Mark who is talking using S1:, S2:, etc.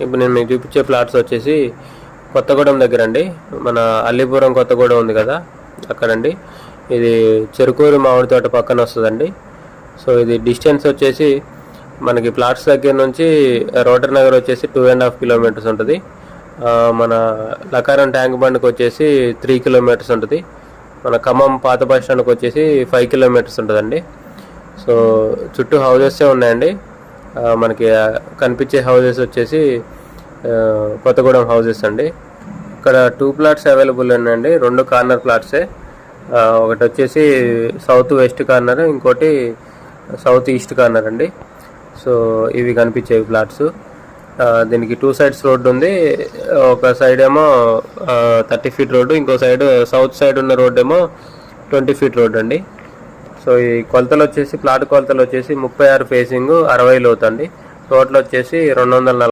S1: ఇప్పుడు నేను మీకు చూపించే ప్లాట్స్ వచ్చేసి కొత్తగూడెం దగ్గర అండి. మన అల్లీపురం కొత్తగూడెం ఉంది కదా, అక్కడండి. ఇది చెరుకూరు మామిడి తోట పక్కన వస్తుందండి. సో ఇది డిస్టెన్స్ వచ్చేసి మనకి ప్లాట్స్ దగ్గర నుంచి రోటర్ నగర్ వచ్చేసి 2.5 కిలోమీటర్స్ ఉంటుంది. మన లకారం ట్యాంక్ బండ్కి వచ్చేసి 3 కిలోమీటర్స్ ఉంటుంది. మన ఖమ్మం పాత బస్ స్టాండ్కి వచ్చేసి 5 కిలోమీటర్స్ ఉంటుందండి. సో చుట్టూ హౌజెస్ ఉన్నాయండి. మనకి కనిపించే హౌజెస్ వచ్చేసి కొత్తగూడెం హౌజెస్ అండి. ఇక్కడ 2 ప్లాట్స్ అవైలబుల్ ఉన్నాయండి. 2 కార్నర్ ప్లాట్సే. ఒకటి వచ్చేసి సౌత్ వెస్ట్ కార్నర్, ఇంకోటి సౌత్ ఈస్ట్ కార్నర్ అండి. సో ఇవి కనిపించేవి ప్లాట్స్. దీనికి 2 సైడ్స్ రోడ్డు ఉంది. ఒక సైడ్ ఏమో 30 ఫీట్ రోడ్డు, ఇంకో సైడ్ సౌత్ సైడ్ ఉన్న రోడ్డు ఏమో 20 ఫీట్ రోడ్డు అండి. సో ఈ కొలతలు వచ్చేసి ప్లాట్ కొలతలు వచ్చేసి 36 ఫేసింగ్ 60 లోతు అండి. టోటల్ వచ్చేసి 240